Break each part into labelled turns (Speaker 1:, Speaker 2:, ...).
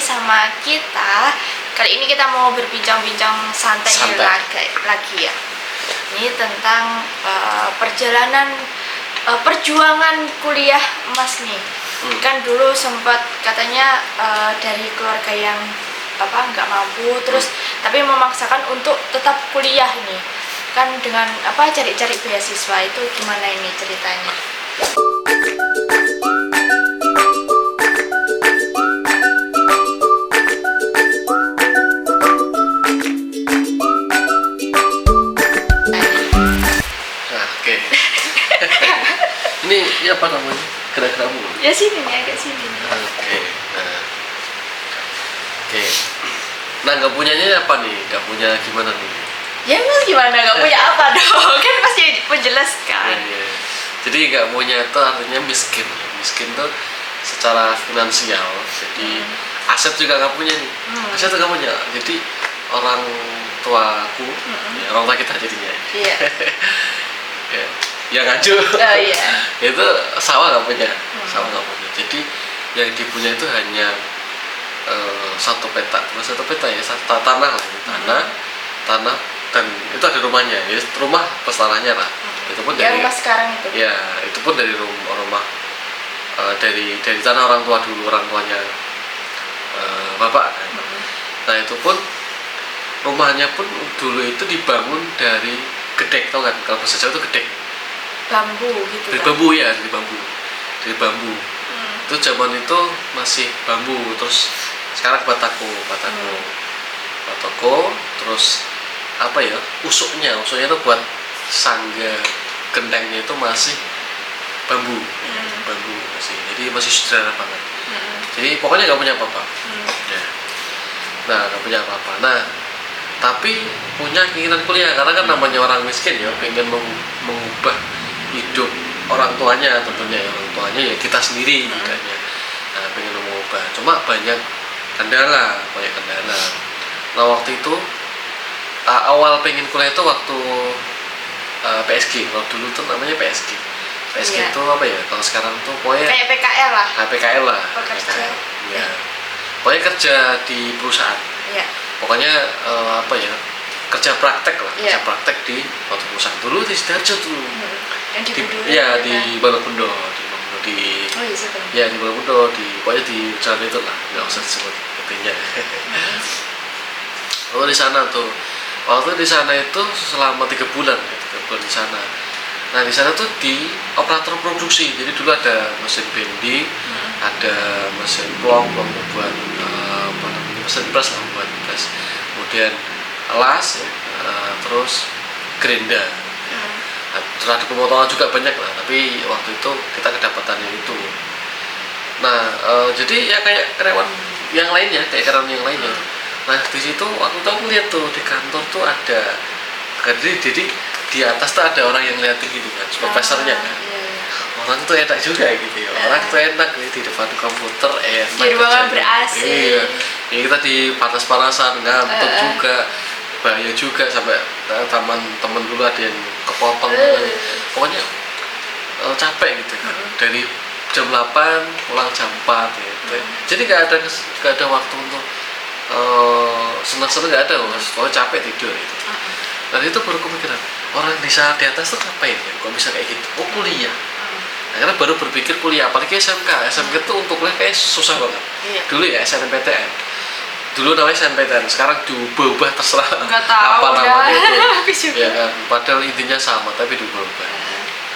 Speaker 1: sama kita. Kali ini kita mau berbincang-bincang santai. Lagi ya. Ini tentang perjalanan perjuangan kuliah Mas nih. Kan dulu sempat katanya dari keluarga yang nggak mampu, terus tapi memaksakan untuk tetap kuliah nih. Kan dengan cari-cari beasiswa itu gimana ini ceritanya?
Speaker 2: Ini apa namanya? Gerak-gerakmu?
Speaker 1: Ya sini nih, agak sini nih.
Speaker 2: Oke. Nah, nggak punyanya apa nih? Nggak punya gimana nih?
Speaker 1: Ya Mas gimana? Nggak punya apa dong? Kan pasti menjelaskan.
Speaker 2: Ya. Jadi nggak punya itu artinya miskin. Miskin tuh secara finansial. Jadi aset juga nggak punya nih. Aset tuh nggak punya. Jadi orang tuaku, ya, orang tua kita jadinya.
Speaker 1: Iya.
Speaker 2: Ya ngaju.
Speaker 1: Oh iya.
Speaker 2: Itu sawah nggak punya. Sawah nggak punya. Jadi yang dipunya itu hanya satu petak ya, tanah lah, tanah dan itu ada rumahnya, ya, rumah pesanannya lah. Itu pun dari
Speaker 1: rumah sekarang itu.
Speaker 2: Ya, itu pun dari rumah dari tanah orang tua dulu, orang tuanya bapak kan. Nah, itu pun rumahnya pun dulu itu dibangun dari gedek, tau kan? Kalau bahasa Jawa itu gedek.
Speaker 1: Bambu gitu.
Speaker 2: Dari bambu ya, dari bambu. Itu zaman itu masih bambu, terus sekarang batako, terus usuknya itu buat sangga gentengnya itu masih bambu, bambu masih, jadi masih sederhana banget. Jadi pokoknya nggak punya apa-apa. Ya. Nah, nggak punya apa-apa. Nah, tapi punya keinginan kuliah, karena kan namanya orang miskin ya, pengen mengubah hidup orang tuanya, tentunya orang tuanya ya kita sendiri kayaknya. Nah, pengen mengubah, cuma banyak kendala. Nah, waktu itu awal pengen kuliah itu waktu PSG, kalau dulu tuh namanya PSG itu apa ya, kalau sekarang tuh pokoknya
Speaker 1: kayak PKL lah.
Speaker 2: PKL lah.
Speaker 1: Pekerja.
Speaker 2: Ya. Pokoknya kerja di perusahaan.
Speaker 1: Iya.
Speaker 2: Pokoknya kerja praktek lah,
Speaker 1: kerja
Speaker 2: praktek di waktu perusahaan dulu di Sidoarjo dulu.
Speaker 1: Yang di Buluh.
Speaker 2: Di Balokundo, di Balokundo, pokoknya di jalan itu lah, nggak usah disebut intinya. Waktu di sana itu selama 3 bulan di sana. Nah, di sana tuh di operator produksi. Jadi dulu ada mesin bending, ada mesin plong buat mesin pres lah, buat pres. Kemudian las, terus gerinda. Terus ada pemotongan juga banyak lah, tapi waktu itu kita kedapatannya itu. Nah, jadi ya kayak karyawan yang lainnya. Nah, di situ waktu itu aku lihat tuh di kantor tuh ada, jadi di atas tuh ada orang yang ngeliatin gitu kan, supervisornya kan. Orang tuh enak juga gitu ya, orang tuh enak di depan komputer, enak.
Speaker 1: Di ruangan ber-AC.
Speaker 2: Iya, ya kita di panas-panasan, ngantuk juga, bahaya juga, sampai teman dulu ada yang kepotong. Pokoknya capek gitu kan. Dari jam 8 pulang jam 4 gitu. Jadi gak ada waktu untuk senang-senang, gak ada, pokoknya capek tidur gitu. Nah, itu baru kepikiran, orang di atas tuh ngapain ya? Kok bisa kayak gitu? Oh, kuliah. Akhirnya baru berpikir kuliah, apalagi SMK itu untuk kuliah kayak susah banget. Dulu ya SNMPTN. Dulu namanya SNMPTN, sekarang diubah terserah apa namanya itu. Ya kan, padahal intinya sama tapi diubah.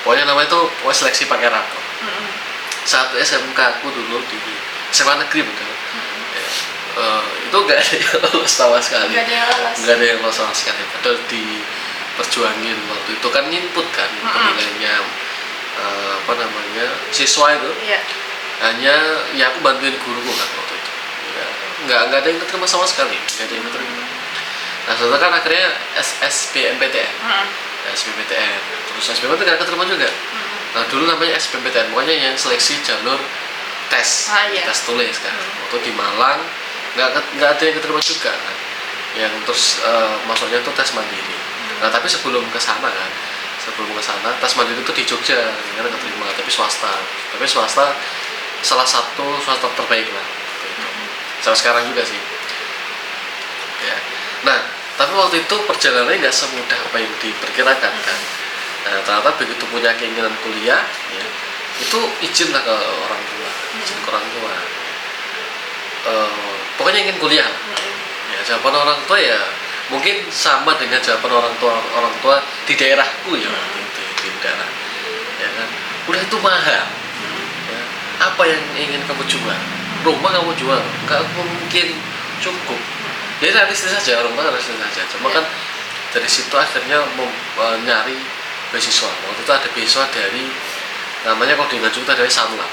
Speaker 2: Pokoknya namanya itu seleksi pakai rapor. Satu SMK aku dulu di SMA negeri betul. Itu nggak ada yang lolos sama sekali. Nggak ada yang lolos sama sekali. Padahal diperjuangin waktu itu kan input nilainya siswa itu. Hanya ya aku bantuin guruku kan waktu itu. Ya, nggak ada yang keterima sama sekali. Nggak ada yang keterima. Nah, setelah kan akhirnya SBMPTN. SBMPTN. Terus SBMPTN nggak keterima juga. Nah, dulu namanya SBMPTN, pokoknya yang seleksi jalur tes, tes tulis kan. Waktu di Malang nggak ada yang keterima juga kan. Yang terus maksudnya itu tes mandiri. Nah, tapi sebelum ke sana tes mandiri itu di Jogja, karena keterima, tapi swasta salah satu swasta terbaik lah. sampai sekarang juga sih ya. Nah tapi waktu itu perjalanannya nggak semudah apa yang diperkirakan kan. Nah ternyata begitu punya keinginan kuliah ya, itu izin lah ke orang tua, izin ke orang tua. Pokoknya ingin kuliah ya. Jawaban orang tua ya mungkin sama dengan jawaban orang tua di daerahku ya, di daerah ya kan. Kuliah itu mahal ya. Apa yang ingin kamu jual? Rumah kamu jual nggak mungkin cukup. Jadi realistis saja, orang tua realistis saja. Cuma kan dari situ akhirnya nyari beasiswa. Waktu itu ada beasiswa dari namanya, kalau di Nganjuk itu dari Sanlat.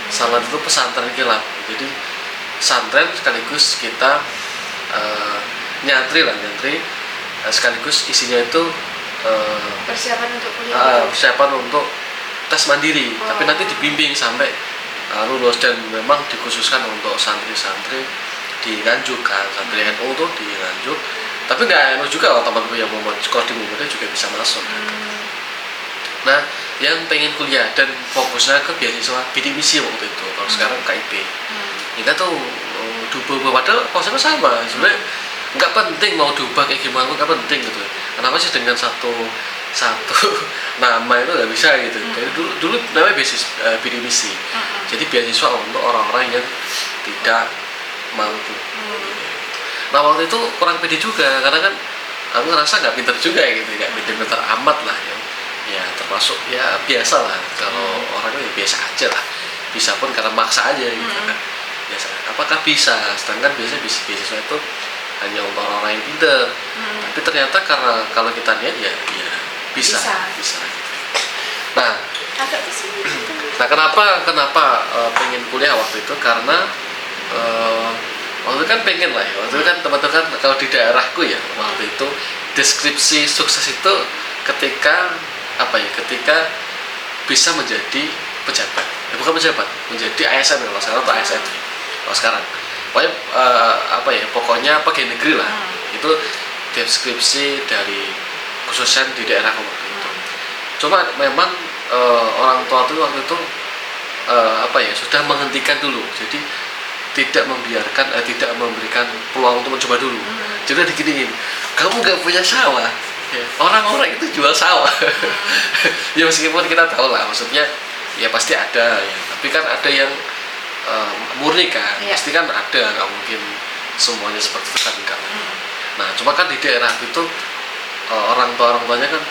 Speaker 2: Sanlat itu pesantren kilat. Jadi pesantren sekaligus kita nyantri sekaligus isinya itu
Speaker 1: persiapan untuk kuliah.
Speaker 2: Persiapan untuk tes mandiri. Tapi nanti dibimbing sampai lulus, dan memang dikhususkan untuk santri-santri di Nganjuk kan, santri NU tuh di Nganjuk. Tapi nggak NU juga, teman-teman yang mau sekolah di Muhammadiyah juga bisa masuk kan. Nah yang pengen kuliah dan fokusnya ke beasiswa bidik misi waktu itu, kalau sekarang KIP. Kita tuh diubah, padahal konsepnya sama sebenarnya. Nggak penting mau diubah kayak gimana, nggak penting gitu. Kenapa sih dengan satu nama itu nggak bisa gitu. Jadi dulu namanya bidik misi. Jadi beasiswa untuk orang-orang yang tidak mampu. Nah waktu itu kurang pede juga, karena kan aku ngerasa nggak pinter juga gitu, nggak pinter amat lah ya. Ya termasuk ya biasa lah, kalau orang itu ya biasa aja lah, bisa pun karena maksa aja gitu kan. Biasa. Apakah bisa? Sedangkan biasanya beasiswa itu hanya untuk orang yang pinter. Tapi ternyata karena kalau kita lihat ya bisa gitu. Nah
Speaker 1: agak kesini gitu.
Speaker 2: Nah kenapa pengen kuliah waktu itu, karena waktu itu kan pengen lah ya, waktu itu kan teman-teman kan kalau di daerahku ya, waktu itu deskripsi sukses itu ketika bisa menjadi pejabat, bukan pejabat, menjadi ASN kalau sekarang, atau ASN kalau sekarang, pokoknya pegawai negeri lah. Itu deskripsi dari khususnya di daerah waktu itu. Cuma memang orang tua itu waktu itu sudah menghentikan dulu, jadi tidak memberikan peluang untuk mencoba dulu. Jadi diginiin, kamu nggak punya sawah, orang-orang itu jual sawah. Ya meskipun kita tahu lah, maksudnya ya pasti ada ya, tapi kan ada yang murni kan, pasti kan ada, nggak mungkin semuanya seperti itu kan, enggak. Nah cuma kan di daerah itu orang tuanya kan,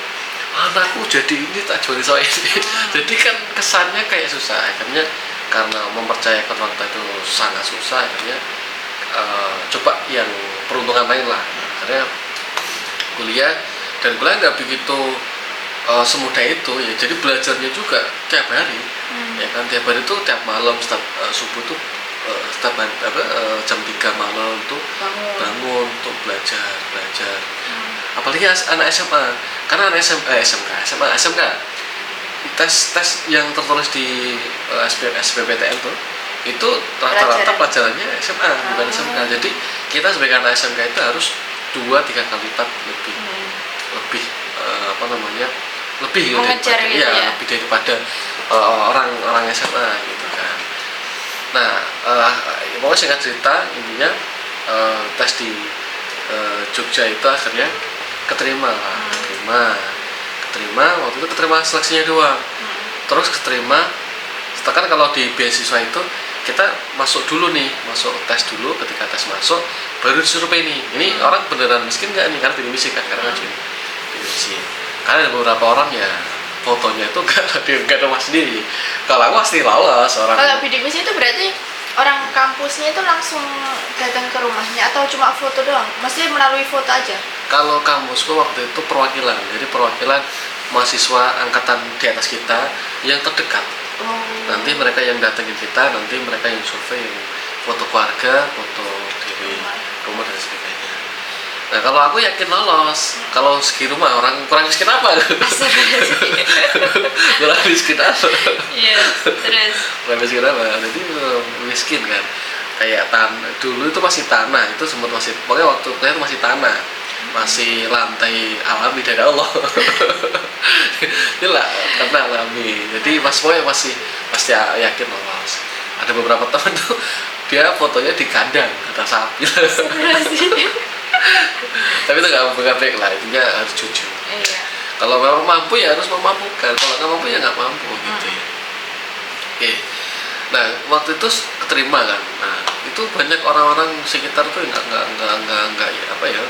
Speaker 2: anakku jadi ini tak jual sawah ini. Jadi kan kesannya kayak susah. Akhirnya karena mempercayakan orang tua itu sangat susah, akhirnya coba yang peruntungan lain lah. Akhirnya kuliah nggak begitu semudah itu ya. Jadi belajarnya juga tiap hari, ya kan, tiap hari itu tiap malam setiap subuh tuh setiap jam 3 malam tuh bangun untuk belajar. Apalagi anak SMA, karena anak SMK tes yang tertulis di SBMPTN tuh itu rata-rata pelajarannya SMA bukan SMK. Jadi kita sebagai anak SMK itu harus 2-3 kali lipat lebih lebih
Speaker 1: mengejar gitu ya,
Speaker 2: lebih daripada orang SMA gitu kan. Nah pokoknya singkat cerita intinya tes di Jogja itu akhirnya keterima waktu itu keterima seleksinya doang. Terus keterima, kan kalau di beasiswa itu kita masuk tes dulu, ketika tes masuk baru disurvei ini orang beneran miskin nggak nih, karena bidik misi kan, karena bidik misi. Karena ada beberapa orang ya fotonya itu nggak ada mas sendiri. Kalau aku pasti lolos orang.
Speaker 1: Kalau bidik misi itu berarti orang kampusnya itu langsung datang ke rumahnya atau cuma foto doang? Maksudnya melalui foto aja?
Speaker 2: Kalau kampusku waktu itu perwakilan, jadi perwakilan mahasiswa angkatan di atas kita yang terdekat. Nanti mereka yang datengin kita, nanti mereka yang survei, yang foto keluarga, foto diri, rumah dan sebagainya. Nah kalau aku yakin lolos. Kalau segi rumah, orang kurang miskin apa? Kurang miskin apa? Iya, terus kurang miskin apa? Jadi miskin kan. Kayak dulu itu masih tanah, itu sempat masih, pokoknya waktu kuliah itu masih tanah, masih lantai alami dari Allah. Inilah karena alami. Jadi pokoknya masih yakin lolos. Ada beberapa teman tuh dia fotonya di kandang kata sapi. Tapi itu nggak baik lah, intinya harus jujur.
Speaker 1: Iya.
Speaker 2: Kalau memang mampu ya harus memampukan, kalau nggak mampu ya nggak mampu gitu ya. Oke. Nah waktu itu keterima kan. Nah itu banyak orang-orang sekitar tuh nggak ya apa ya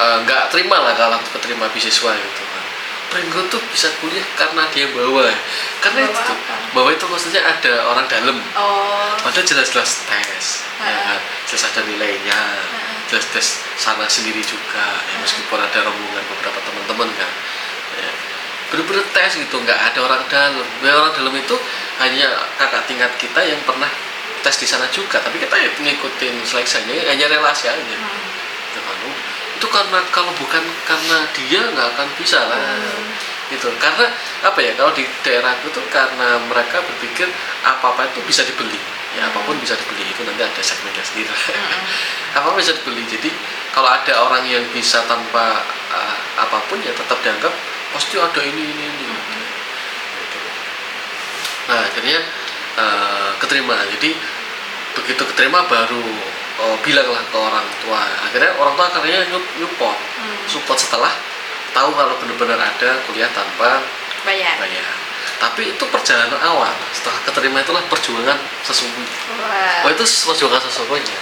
Speaker 2: nggak terima lah kalau aku keterima beasiswa gitu kan. Pringgo tuh bisa kuliah karena dia bawa, karena
Speaker 1: Bawa
Speaker 2: itu
Speaker 1: apa?
Speaker 2: bawa itu maksudnya ada orang dalam.
Speaker 1: Oh.
Speaker 2: Padahal jelas-jelas tes, ya kan? Jelas ada nilainya, jelas tes sana sendiri juga, ya, meskipun ada rombongan beberapa teman-teman kan, ya. Bener-bener tes gitu, nggak ada orang dalam. Ya, orang dalam itu hanya kakak tingkat kita yang pernah tes di sana juga, tapi kita ya ngikutin seleksinya, hanya relasi aja. Gitu kan. Itu karena kalau bukan karena dia nggak akan bisa lah. Gitu. Karena apa ya, kalau di daerahku itu karena mereka berpikir apa-apa itu bisa dibeli, ya apapun bisa dibeli, itu nanti ada segmennya sendiri. Apapun bisa dibeli, jadi kalau ada orang yang bisa tanpa apapun ya tetap dianggap pasti ada ini. Gitu. Nah akhirnya keterima, jadi begitu keterima baru bilanglah ke orang tua, akhirnya orang tua akhirnya nyupport support setelah tahu kalau benar-benar ada kuliah tanpa
Speaker 1: Bayar.
Speaker 2: Tapi itu perjalanan awal, setelah keterima itulah perjuangan sesungguhnya.
Speaker 1: Wah.
Speaker 2: Itu perjuangan sesungguhnya.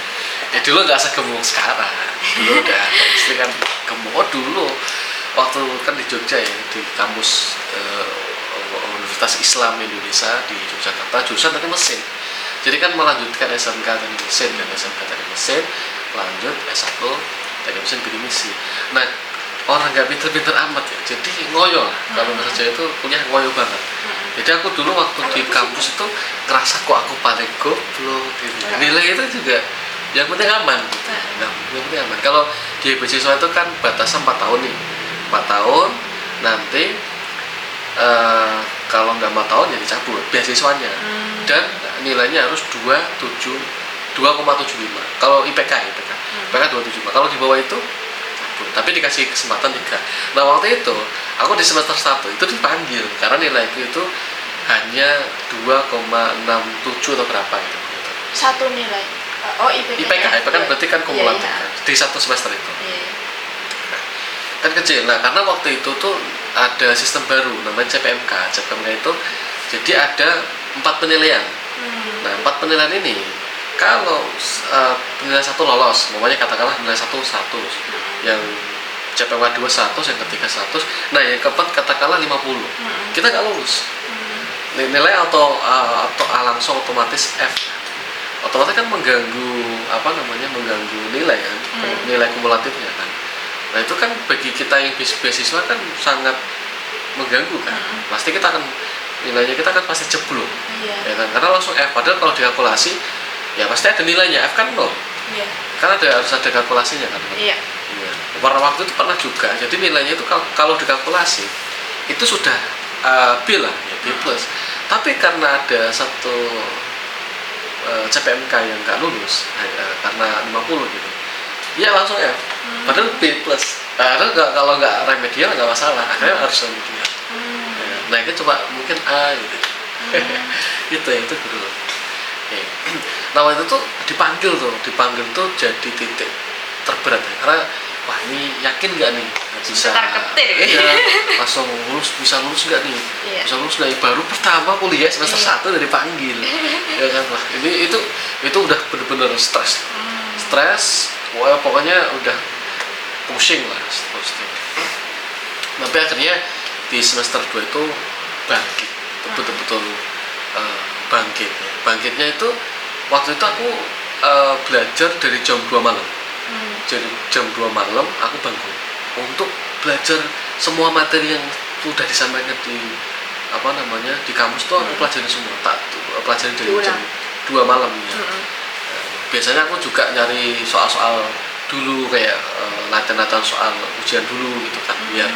Speaker 2: Ya dulu nggak segemuk sekarang, dulu udah istri kan gemuk. Oh dulu waktu kan di Jogja ya, di kampus Universitas Islam Indonesia di Yogyakarta, jurusan tadi mesin. Jadi kan melanjutkan SMK teknik mesin dan SMK teknik mesin, lanjut S1 teknik mesin bidik misi. Nah orang nggak pinter-pinter amat ya, jadi ngoyo lah. Kalau bahasa Jawa itu kuliah ngoyo banget. Jadi aku dulu waktu di kampus itu ngerasa kok aku paling goblok gitu. Nilai itu juga yang penting aman gitu. Yang penting aman. Kalau di beasiswa itu kan batasnya 4 tahun nih, 4 tahun nanti kalau nggak 4 tahun ya dicabut beasiswanya. Dan nilainya harus 2,75. Kalau IPK 2,75. Kalau di bawah itu cabut. Tapi dikasih kesempatan 3. Nah waktu itu aku di semester 1 itu dipanggil karena nilaiku itu hanya 2,67 atau berapa gitu.
Speaker 1: Satu nilai. Oh IPK.
Speaker 2: IPK kan berarti kan kumulatif
Speaker 1: Iya.
Speaker 2: kan, di satu semester itu.
Speaker 1: Iya.
Speaker 2: Kan kecil. Nah karena waktu itu tuh ada sistem baru namanya CPMK. CPMK itu jadi ada 4 penilaian. Nah 4 penilaian ini kalau penilaian 1 lolos, namanya katakanlah nilai 1 100, yang CPMK 2 100, yang ketiga 100, nah yang keempat katakanlah 50, kita nggak lulus. Nilai atau langsung otomatis F. Otomatis kan mengganggu mengganggu nilai kan, nilai kumulatifnya kan. Nah itu kan bagi kita yang beasiswa kan sangat mengganggu kan. Pasti kita akan nilainya kita kan pasti jeblok, ya kan, karena langsung F. Padahal kalau dikalkulasi ya pasti ada nilainya, F kan 0. Karena harus ada kalkulasinya kan. Iya. Pada waktu itu pernah juga, jadi nilainya itu kalau dikalkulasi itu sudah B lah, ya, B plus. Tapi karena ada satu CPMK yang nggak lulus, karena 50 gitu, ya langsung F. Padahal B plus. Padahal kalau nggak remedial nggak masalah, akhirnya harus remedial. Nah itu coba mungkin A gitu. itu dulu. Nah waktu itu tuh dipanggil tuh jadi titik terberat ya. Karena wah ini yakin nggak nih bisa langsung bisa lulus nggak nih, bisa lulus nggak, baru pertama kuliah semester 1 udah dipanggil. Ya kan, wah ini itu udah bener-bener stres, pokoknya udah pusing lah seterusnya. Tapi akhirnya di semester 2 itu bangkit, betul-betul bangkit. Bangkitnya itu waktu itu aku belajar dari jam 2 malam. Jadi jam 2 malam aku bangun untuk belajar semua materi yang sudah disampaikan di di kampus tuh aku pelajari semua. Pelajari dari jam 2 malam ya. Biasanya aku juga nyari soal-soal dulu kayak latihan-latihan soal ujian dulu gitu kan, biar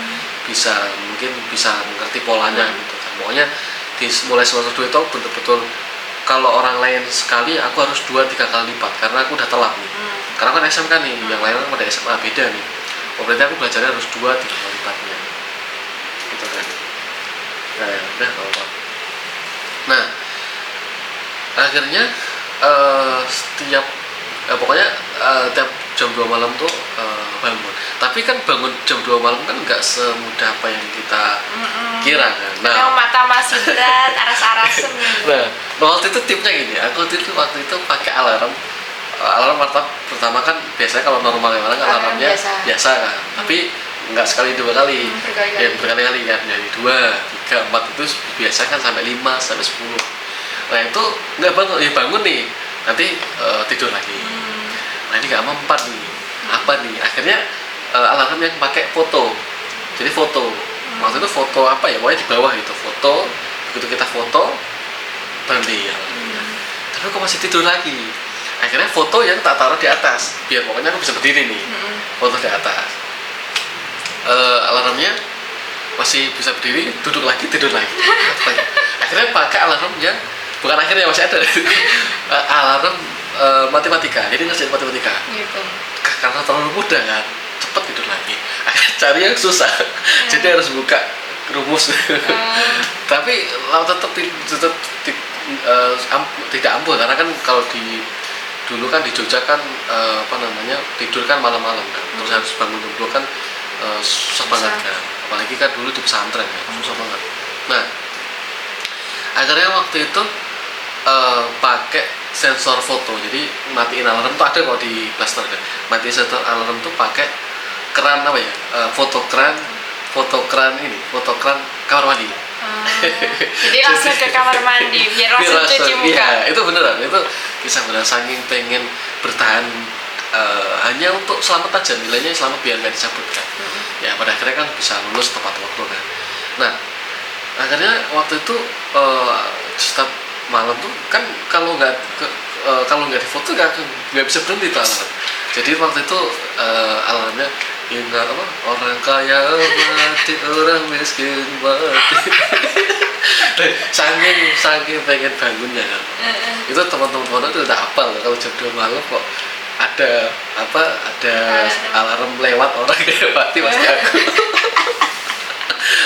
Speaker 2: mungkin bisa mengerti polanya gitu kan. Pokoknya mulai semester 2 itu betul-betul kalau orang lain sekali aku harus 2-3 kali lipat karena aku udah telat nih. Karena kan SMK nih, yang lain kan pada SMA beda nih. Berarti aku belajarnya harus 2-3 kali lipatnya. Gitu kan. Nah, udah apa. Nah, akhirnya setiap pokoknya tiap jam 2 malam tuh bangun. Tapi kan bangun jam 2 malam kan nggak semudah apa yang kita kira kan.
Speaker 1: Yang mata masih berat, aras-arasem.
Speaker 2: Nah, waktu itu tipnya gini, aku waktu itu pakai alarm. Alarm pertama kan biasanya kalau normal yang kan alarmnya biasa kan. Tapi nggak sekali 2 kali, ya berkali-kali kan. Jadi 2, 3, 4 itu biasa kan sampai 5 sampai 10. Nah itu nggak bangun, ya bangun nih, nanti tidur lagi. Nah ini nggak mempan nih, apa nih? Akhirnya alarm yang pakai foto, jadi foto. Waktu itu foto apa ya? Pokoknya di bawah itu foto. Begitu kita foto, berhenti ya. Tapi kok masih tidur lagi? Akhirnya foto yang tak taruh di atas, biar pokoknya aku bisa berdiri nih. Foto di atas. Alarmnya masih bisa berdiri, duduk lagi, tidur lagi. Akhirnya pakai alarm yang bukan akhirnya masih ada alarm matematika, jadi ngerjain matematika gitu. Karena terlalu mudah kan, cepet tidur lagi. Akhirnya cari yang susah, jadi harus buka rumus. Tapi tetap tidak ampuh, karena kan kalau dulu kan di Jogja kan tidur kan malam-malam kan, terus harus bangun dulu kan susah banget kan, apalagi kan dulu di pesantren kan, susah banget. Nah akhirnya waktu itu pakai sensor foto, jadi matiin alarm tuh ada kok di blaster kan, matiin sensor alarm tuh pakai keran apa ya, foto keran kamar mandi.
Speaker 1: Jadi langsung ke kamar mandi biar langsung cuci muka.
Speaker 2: Iya, itu beneran, itu kisah beneran, saking pengen bertahan hanya untuk selamat aja, nilainya selamat biar nggak dicabut kan. Ya pada akhirnya kan bisa lulus tepat waktu kan. Nah akhirnya waktu itu setiap malam tuh kan kalau nggak difoto nggak bisa berhenti tuh alarm. Jadi waktu itu alarmnya ingat apa, orang kaya mati, orang miskin mati. saking pengen bangunnya kan. Itu teman-teman pondok itu udah hafal kalau jam 2 malam kok ada alarm lewat, orang kayak mati pasti aku.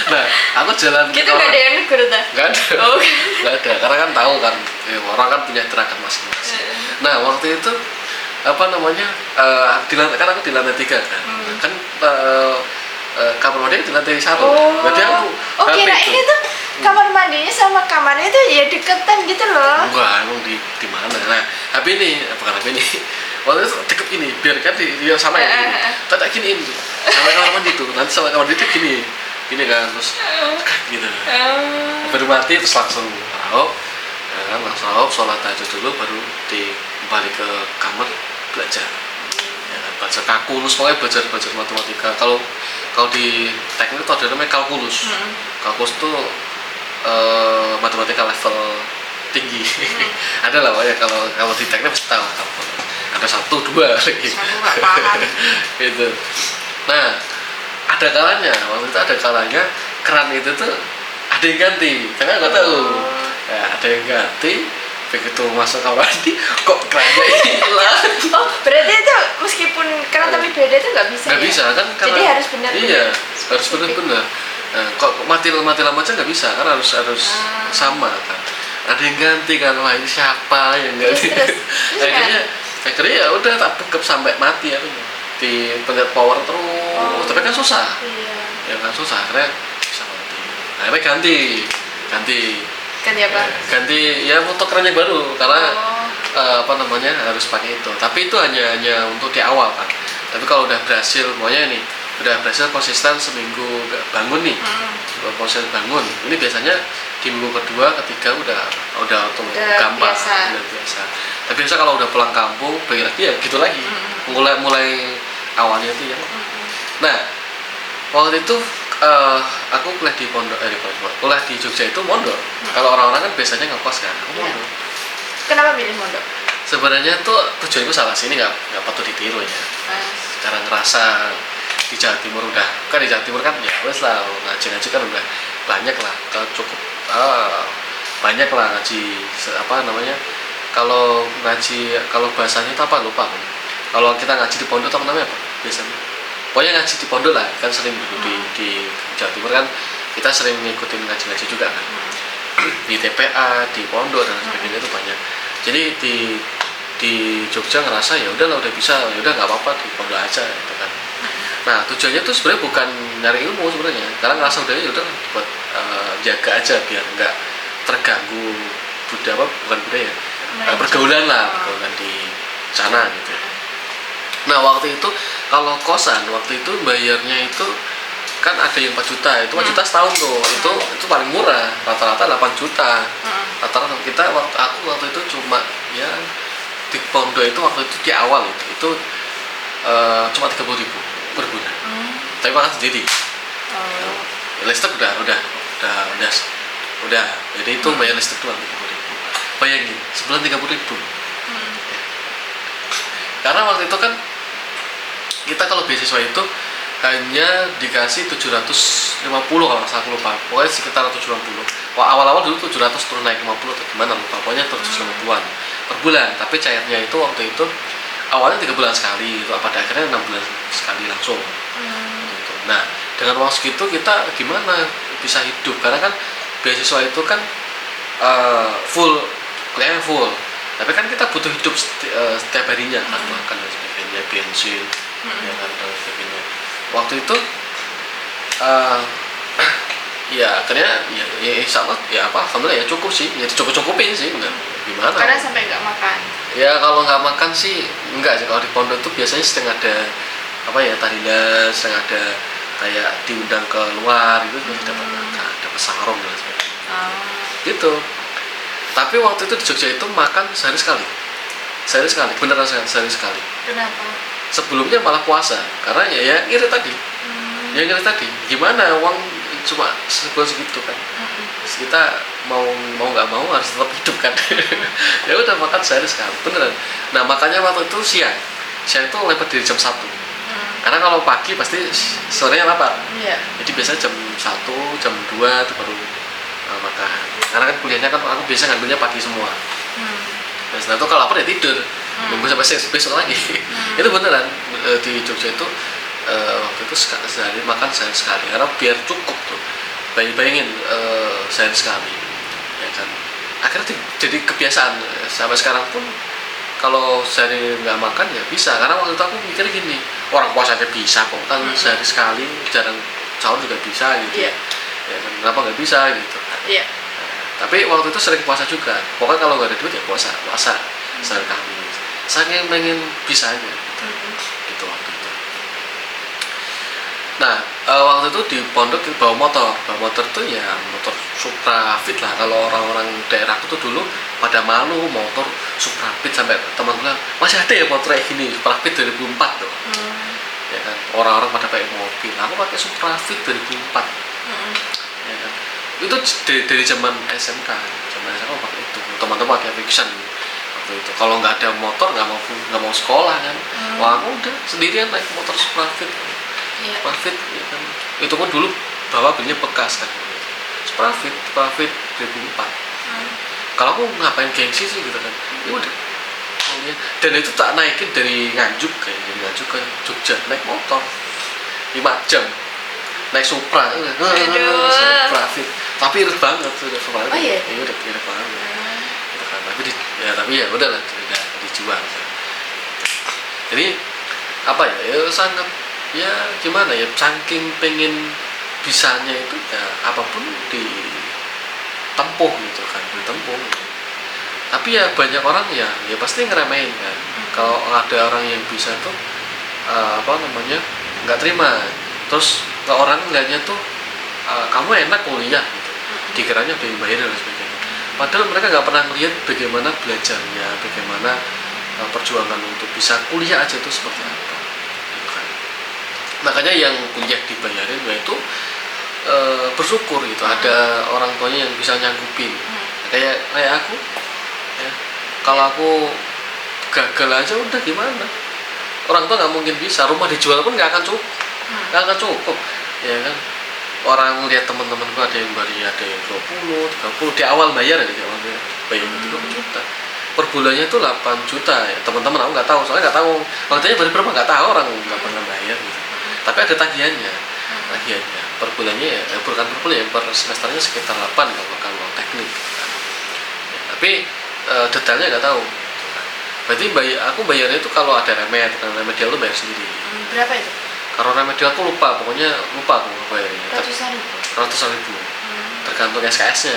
Speaker 2: Nah, aku jalan
Speaker 1: gitu nggak ada yang negur tuh?
Speaker 2: Nggak ada, nggak ada, karena kan tahu kan, orang kan punya terakan masing-masing. Nah, waktu itu apa namanya, kan aku di lantai 3 kan, kan kamar mandi di lantai 1. Berarti aku
Speaker 1: kira ini tuh kamar mandinya sama kamarnya itu ya deketan gitu loh.
Speaker 2: Enggak, emang di mana? Nah, HP ini, bukan HP ini. Waktu itu deket ini, biar kan dia sama ini. Tak giniin, sama kamar mandi tuh, nanti sama kamar mandi itu gini kan, terus gitu. Baru mati terus langsung raup, langsung raup, sholat tahajud dulu, baru balik ke kamar belajar. Ya kan, belajar kalkulus, pokoknya belajar matematika. Kalau di teknik itu ada namanya kalkulus. Kalkulus itu matematika level tinggi. Ada lah pokoknya, kalau di teknik pasti tahu kalkulus. Ada 1, 2 lagi.
Speaker 1: Aku nggak paham.
Speaker 2: Gitu. Nah, ada kalanya keran itu tuh ada yang ganti, karena nggak tahu. Ya, ada yang ganti. Begitu masuk kamar mandi, kok kerannya hilang.
Speaker 1: Berarti itu meskipun keran tapi beda itu nggak bisa.
Speaker 2: Nggak bisa kan?
Speaker 1: Jadi harus benar.
Speaker 2: Iya, harus benar-benar. Nah, kok mati lama aja nggak bisa, kan harus sama kan. Ada yang ganti kan, wah ini siapa yang ganti? Akhirnya ya udah tak backup sampai mati ya, di pencet power terus. Tapi kan susah. Ya kan susah, akhirnya bisa mati. Akhirnya ganti apa? Ganti ya foto keran yang baru, karena harus pakai itu. Tapi itu hanya untuk di awal kan. Tapi kalau udah berhasil, pokoknya ini udah berhasil konsisten seminggu bangun nih, konsisten bangun. Ini biasanya di minggu kedua, ketiga udah gampang, udah biasa. Tapi biasa kalau udah pulang kampung, balik lagi ya gitu lagi. Mulai awalnya itu ya. Nah, waktu itu aku kuliah di pondok, kuliah di Jogja itu mondok. Kalau orang-orang kan biasanya ngekos kan, aku mondok.
Speaker 1: Kenapa pilih mondok?
Speaker 2: Sebenarnya tuh tujuanku salah sini, nggak patut ditiru ya. Karena ngerasa di Jawa Timur kan ya wes lah, ngaji kan udah banyak lah, cukup banyak lah ngaji kalau bahasanya itu apa lupa. Kalau kita ngaji di pondok apa namanya apa biasanya? Pokoknya ngaji di pondok lah, kan sering dulu di Jawa Timur kan kita sering ngikutin ngaji juga kan. Di TPA, di pondok dan sebagainya itu banyak. Jadi di Jogja ngerasa ya udahlah udah bisa, ya udah nggak apa-apa di pondok aja gitu kan. Nah tujuannya tuh sebenarnya bukan nyari ilmu sebenarnya, karena ngerasa udah ya udah buat jaga aja biar nggak terganggu bukan budaya, pergaulan di sana gitu. Nah waktu itu kalau kosan waktu itu bayarnya itu kan ada yang 4 juta, itu 4 juta setahun tuh, itu paling murah, rata-rata 8 juta. Rata-rata kita waktu itu cuma ya di pondok itu waktu itu di awal itu cuma 30.000 per bulan. Tapi makan sendiri. Listrik udah. Jadi itu bayar listrik doang 30.000. Bayangin, sebulan 30.000. Karena waktu itu kan kita kalau beasiswa itu hanya dikasih 750 kalau nggak salah, aku lupa, pokoknya sekitar 750. Awal-awal dulu 700 turun naik 50 atau gimana lupa, pokoknya 750-an per bulan. Tapi cairnya itu waktu itu awalnya 3 bulan sekali, itu pada akhirnya 6 bulan sekali langsung. Gitu. Nah dengan uang segitu kita gimana bisa hidup, karena kan beasiswa itu kan full, kuliahnya full, tapi kan kita butuh hidup setiap harinya kan, makan dan sebagainya, bensin ya kan, dan sebagainya. Waktu itu ya akhirnya ya insya Allah ya alhamdulillah ya cukup sih, ya cukup-cukupin sih, enggak gimana.
Speaker 1: Karena sampai nggak makan.
Speaker 2: Ya kalau nggak makan sih enggak sih, kalau di pondok itu biasanya sedang ada tahlilan, sedang ada kayak diundang ke luar itu dapat sarung dan sebagainya. Gitu. Tapi waktu itu di Jogja itu makan sehari sekali, beneran sehari sekali.
Speaker 1: Kenapa?
Speaker 2: Sebelumnya malah puasa, karena ya ngirit tadi, gimana uang cuma sebulan segitu kan. Kita mau nggak mau harus tetap hidup kan. Ya udah makan sehari sekali, beneran. Nah makanya waktu itu siang itu lewat dari jam 1. Karena kalau pagi pasti sorenya lapar. Jadi biasanya jam 1, jam 2 itu baru makan. Karena kan kuliahnya kan aku biasa ngambilnya pagi semua. Nah setelah itu kalau lapar ya tidur, nunggu sampai besok lagi. Itu beneran di Jogja itu waktu itu sehari makan sehari sekali, karena biar cukup tuh. Bayangin sehari sekali, ya kan. Akhirnya jadi kebiasaan sampai sekarang pun kalau sehari nggak makan ya bisa, karena waktu itu aku mikir gini, orang puasa aja bisa kok kan, sehari sekali, jarang sahur juga bisa gitu. Ya kan, kenapa nggak bisa gitu kan. Tapi waktu itu sering puasa juga, pokoknya kalau nggak ada duit ya puasa sehari Kamis, saking pengen bisanya gitu waktu itu. Nah waktu itu di pondok bawa motor tuh ya motor Supra Fit lah. Kalau orang-orang daerah aku tuh dulu pada malu motor Supra Fit, sampai teman bilang masih ada ya motor kayak gini, Supra Fit 2004 tuh. Ya kan, orang-orang pada pakai mobil, aku pakai Supra Fit 2004. Ya kan, itu dari zaman SMK pakai itu, teman-teman pakai Vision waktu itu. Kalau nggak ada motor nggak mau sekolah kan. Wah aku udah sendirian naik motor Supra Fit. Supra Fit ya kan. Itu pun dulu bawa belinya bekas kan. Supra Fit 2004. Kalau aku ngapain gengsi sih gitu kan. Ya udah. Dan itu tak naikin dari Nganjuk ke Jogja naik motor 5 jam. Naik Supra, Supra Fit, tapi irit banget sudah Supra. Iya udah irit banget. Gitu kan. Tapi ya udahlah, tidak dijual. Jadi ya sangat ya gimana ya, saking pengen bisanya itu ya apapun ditempuh gitu kan, Tapi ya banyak orang ya pasti ngeremehin kan. Kalau ada orang yang bisa tuh nggak terima, terus ke orang enggaknya tuh kamu enak kuliah gitu, dikiranya ada yang bayar dan sebagainya. Padahal mereka nggak pernah melihat bagaimana belajarnya, bagaimana perjuangan untuk bisa kuliah aja itu seperti apa gitu kan. Makanya yang kuliah dibayarin itu bersyukur gitu, ada orang tuanya yang bisa nyanggupin. Kayak aku ya, kalau aku gagal aja udah gimana, orang tua nggak mungkin bisa, rumah dijual pun nggak akan cukup ya kan. Orang lihat teman-temanku ada yang bayar, ada yang 20, 30 di awal bayar ya, bayar 30 juta per bulannya itu 8 juta ya teman-teman. Aku nggak tahu, soalnya nggak tahu makanya baru berapa, nggak tahu, orang nggak pernah bayar gitu. Tapi ada tagihannya per bulannya ya, bukan per bulan ya, per semesternya sekitar 8 kalau teknik gitu kan. Ya, tapi detailnya nggak tahu. Berarti aku bayarnya itu kalau ada remedial tuh bayar sendiri.
Speaker 1: Berapa itu?
Speaker 2: Kalau remedial aku lupa, pokoknya lupa aku bayarnya.
Speaker 1: Ratusan ribu.
Speaker 2: Tergantung SKS-nya.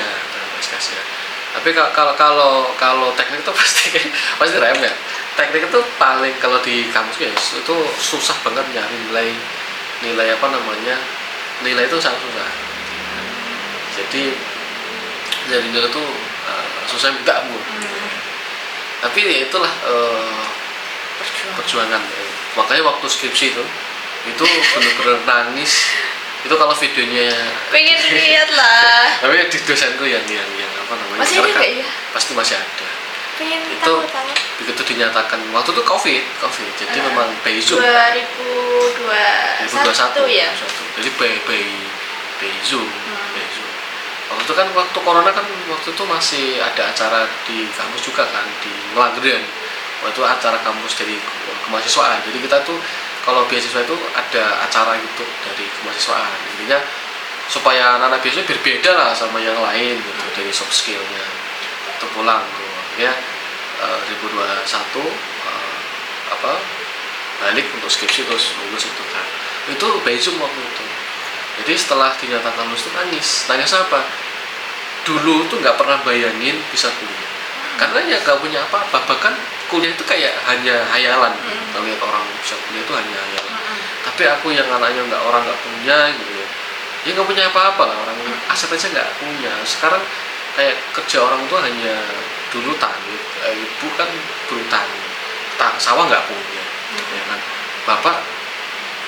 Speaker 2: Tapi kalau teknik itu pasti remeh. Teknik itu paling kalau di kampus ya itu susah banget nyari nilai apa namanya, nilai itu sangat susah. Jadi dari nilai itu susah minta ampun. Tapi ya itulah perjuangan. Makanya waktu skripsi itu benar-benar nangis. Itu kalau videonya
Speaker 1: pengen lihat lah.
Speaker 2: tapi di dosenku yang apa namanya,
Speaker 1: masih ada nggak ya?
Speaker 2: Pasti masih ada.
Speaker 1: Pengen
Speaker 2: itu
Speaker 1: tahu.
Speaker 2: begitu dinyatakan waktu itu covid jadi memang by Zoom
Speaker 1: 2021 ya.
Speaker 2: Jadi by Zoom. Waktu itu kan waktu corona kan waktu itu masih ada acara di kampus juga kan di Ngelanggeran. Waktu itu acara kampus dari kemahasiswaan. Jadi kita tuh kalau beasiswa itu ada acara gitu dari kemahasiswaan. Intinya supaya anak-anak beasiswa berbeda lah sama yang lain gitu dari soft skillnya. Itu pulang tuh ya 2021 balik untuk skripsi terus lulus itu kan. Itu by Zoom waktu itu. Jadi setelah dinyatakan lulus itu nangis apa? Dulu tuh nggak pernah bayangin bisa kuliah. Karena ya nggak punya apa-apa, bahkan kuliah itu kayak hanya hayalan. Kita lihat orang bisa kuliah itu hanya hayalan. Tapi aku yang anaknya orang nggak punya gitu ya nggak punya apa-apa lah, orang aset aja nggak punya. Sekarang kayak kerja orang tuh hanya dulu tani, ibu kan bertani, sawah nggak punya, ya kan. Bapak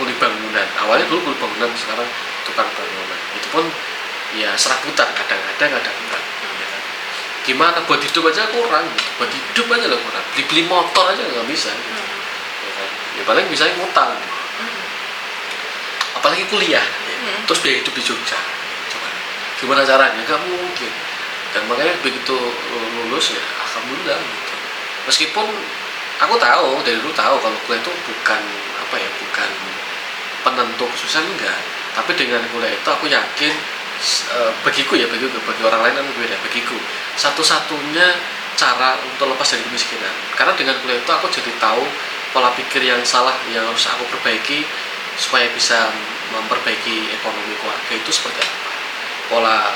Speaker 2: kuli bangunan, awalnya dulu kuli bangunan, sekarang tukang bangunan. Itu pun ya serabutan, kadang-kadang enggak. Ya kan. Gimana buat hidup aja kurang, buat hidup aja lah kurang. Beli motor aja nggak bisa. Gitu. Ya kan. Ya paling bisa ngutang. Apalagi kuliah, terus biaya hidup di Jogja. Coba, gimana caranya? Nggak mungkin. Dan makanya begitu lulus ya alhamdulillah gitu. Meskipun aku tahu dari dulu tahu kalau kuliah itu bukan penentu kesuksesan, enggak. Tapi dengan kuliah itu aku yakin bagi orang lain kan beda. Bagiku satu-satunya cara untuk lepas dari kemiskinan. Karena dengan kuliah itu aku jadi tahu pola pikir yang salah yang harus aku perbaiki supaya bisa memperbaiki ekonomi keluarga itu seperti apa. Pola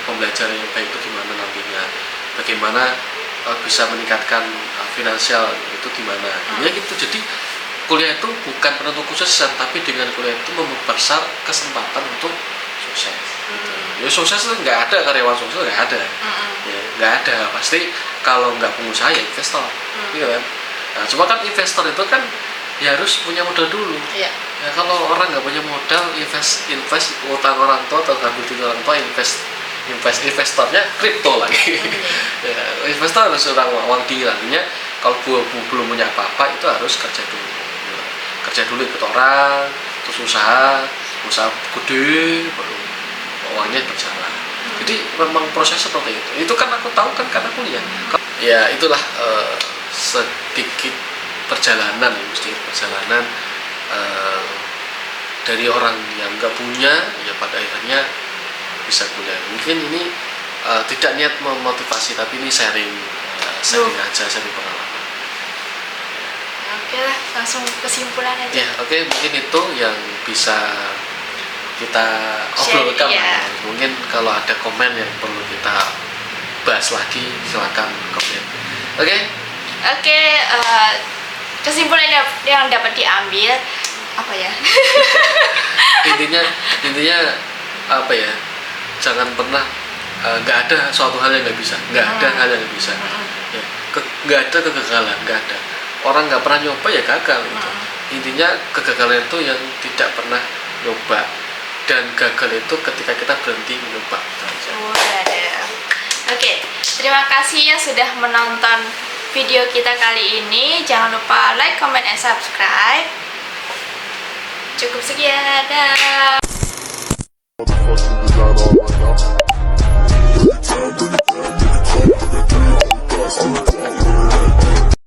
Speaker 2: pembelajaran yang baik itu gimana nantinya, bagaimana bisa meningkatkan finansial itu gimana. Ya gitu. Jadi kuliah itu bukan penentu kesuksesan, tapi dengan kuliah itu membesar kesempatan untuk sukses. Ya sukses itu nggak ada, karyawan sukses nggak ada. Ya nggak ada, pasti kalau nggak pengusaha ya investor, gitu kan. Nah, cuma kan investor itu kan ya harus punya modal dulu. Ya kalau orang nggak punya modal, invest utang orang tua atau ngambil duit orang tua, investornya kripto lagi. Ya, investor harus uang tinggi artinya kalau belum punya apa-apa itu harus kerja dulu ikut orang, terus usaha gede baru uangnya berjalan. Jadi memang proses seperti itu. Itu kan aku tahu kan karena kuliah. Ya itulah sedikit perjalanan dari orang yang nggak punya ya pada akhirnya bisa kuliah. Mungkin ini tidak niat memotivasi, tapi ini sharing aja, sharing pengalaman.
Speaker 1: Oke lah, langsung kesimpulan aja.
Speaker 2: Ya oke, mungkin itu yang bisa kita obrolkan.
Speaker 1: Ya.
Speaker 2: Mungkin kalau ada komen yang perlu kita bahas lagi silakan komen. Oke, kesimpulan yang dapat diambil apa ya? intinya apa ya, jangan pernah nggak ada suatu hal yang nggak bisa, nggak ada hal yang nggak bisa. Ya, nggak ada kegagalan, nggak ada. Orang nggak pernah nyoba ya gagal gitu. Intinya kegagalan itu yang tidak pernah nyoba, dan gagal itu ketika kita berhenti mencoba.
Speaker 1: Oke, terima kasih ya sudah menonton video kita kali ini. Jangan lupa like, comment, and subscribe. Cukup sekian, dadah.